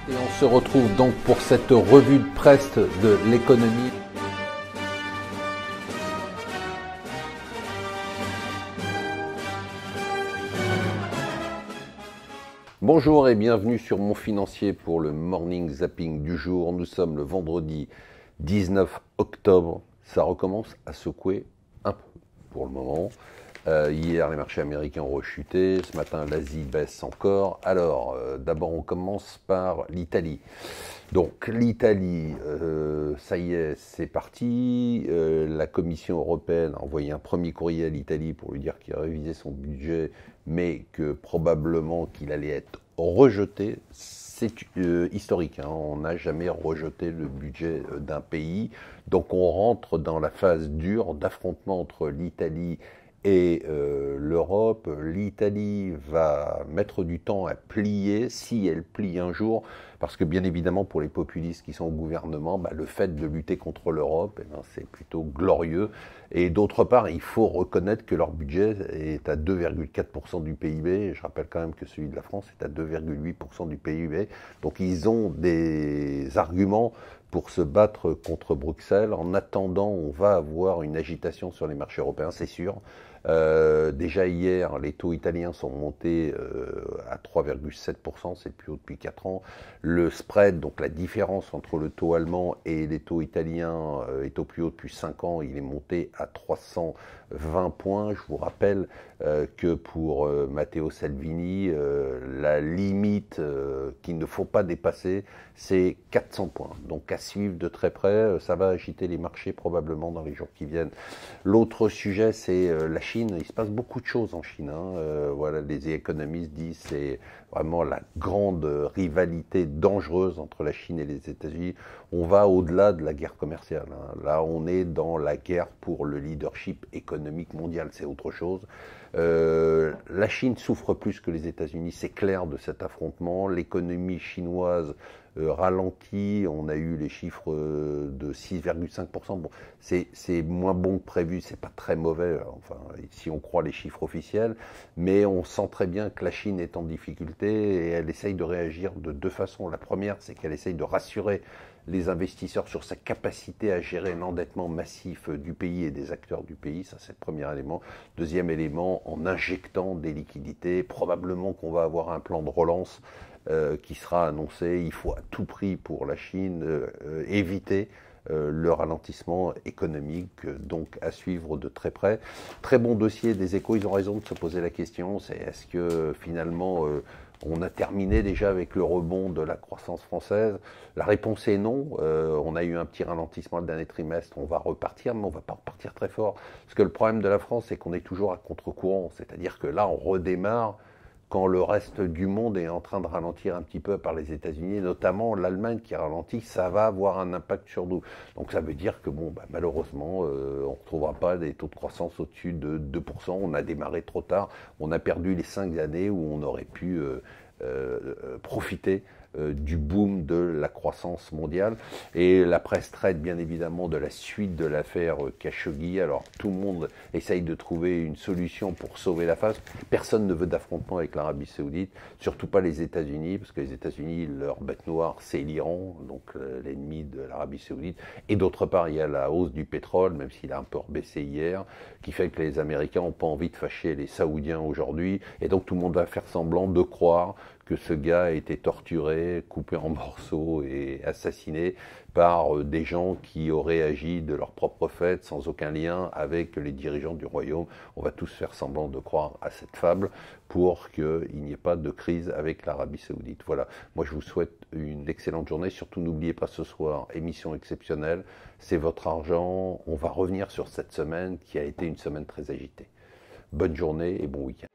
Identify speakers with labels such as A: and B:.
A: Et on se retrouve donc pour cette revue de presse de l'économie. Bonjour et bienvenue sur Mon Financier pour le Morning Zapping du jour. Nous sommes le vendredi 19 octobre. Ça recommence à secouer un peu pour le moment. Hier, les marchés américains ont rechuté. Ce matin, l'Asie baisse encore. Alors, d'abord, on commence par l'Italie. Donc, l'Italie, ça y est, c'est parti. La Commission européenne a envoyé un premier courrier à l'Italie pour lui dire qu'il révisait son budget, mais que probablement qu'il allait être rejeté. C'est historique, hein. On n'a jamais rejeté le budget d'un pays. Donc, on rentre dans la phase dure d'affrontement entre l'Italie et l'Europe. L'Italie va mettre du temps à plier, si elle plie un jour, parce que bien évidemment pour les populistes qui sont au gouvernement, le fait de lutter contre l'Europe, c'est plutôt glorieux. Et d'autre part, il faut reconnaître que leur budget est à 2,4% du PIB. Je rappelle quand même que celui de la France est à 2,8% du PIB. Donc ils ont des arguments pour se battre contre Bruxelles. En attendant, on va avoir une agitation sur les marchés européens, c'est sûr. Déjà hier, les taux italiens sont montés à 3,7%, c'est le plus haut depuis 4 ans. Le spread, donc la différence entre le taux allemand et les taux italiens, est au plus haut depuis 5 ans. Il est monté à 320 points. Je vous rappelle que pour Matteo Salvini, la limite qu'il ne faut pas dépasser, c'est 400 points. Donc à suivre de très près, ça va agiter les marchés probablement dans les jours qui viennent. L'autre sujet, c'est la Chine. Il se passe beaucoup de choses en Chine. Voilà, les économistes disent que c'est vraiment la grande rivalité dangereuse entre la Chine et les États-Unis. On va au-delà de la guerre commerciale. Là, on est dans la guerre pour le leadership économique mondial. C'est autre chose. La Chine souffre plus que les États-Unis, c'est clair, de cet affrontement. L'économie chinoise ralentit. On a eu les chiffres de 6,5%. Bon, c'est moins bon que prévu, c'est pas très mauvais, enfin, si on croit les chiffres officiels, mais on sent très bien que la Chine est en difficulté et elle essaye de réagir de deux façons. La première, c'est qu'elle essaye de rassurer les investisseurs sur sa capacité à gérer l'endettement massif du pays et des acteurs du pays. Ça, c'est le premier élément. Deuxième élément, en injectant des liquidités. Probablement qu'on va avoir un plan de relance qui sera annoncé. Il faut à tout prix pour la Chine éviter le ralentissement économique, donc à suivre de très près. Très bon dossier des Échos, ils ont raison de se poser la question, c'est est-ce que finalement on a terminé déjà avec le rebond de la croissance française? La réponse est non. On a eu un petit ralentissement le dernier trimestre, on va repartir, mais on ne va pas repartir très fort. Parce que le problème de la France, c'est qu'on est toujours à contre-courant, c'est-à-dire que là, on redémarre quand le reste du monde est en train de ralentir un petit peu par les États-Unis, notamment l'Allemagne qui ralentit, ça va avoir un impact sur nous. Donc ça veut dire que malheureusement, on ne retrouvera pas des taux de croissance au-dessus de 2%. On a démarré trop tard, on a perdu les 5 années où on aurait pu profiter du boom de la croissance mondiale. Et la presse traite bien évidemment de la suite de l'affaire Khashoggi. Alors tout le monde essaye de trouver une solution pour sauver la face. Personne ne veut d'affrontement avec l'Arabie Saoudite, surtout pas les États-Unis, parce que les États-Unis, leur bête noire, c'est l'Iran, donc l'ennemi de l'Arabie Saoudite. Et d'autre part, il y a la hausse du pétrole, même s'il a un peu rebaissé hier, qui fait que les Américains n'ont pas envie de fâcher les Saoudiens aujourd'hui. Et donc tout le monde va faire semblant de croire que ce gars a été torturé, coupé en morceaux et assassiné par des gens qui auraient agi de leur propre fait, sans aucun lien avec les dirigeants du royaume. On va tous faire semblant de croire à cette fable pour qu'il n'y ait pas de crise avec l'Arabie Saoudite. Voilà, moi je vous souhaite une excellente journée. Surtout n'oubliez pas ce soir, émission exceptionnelle, c'est votre argent. On va revenir sur cette semaine qui a été une semaine très agitée. Bonne journée et bon week-end.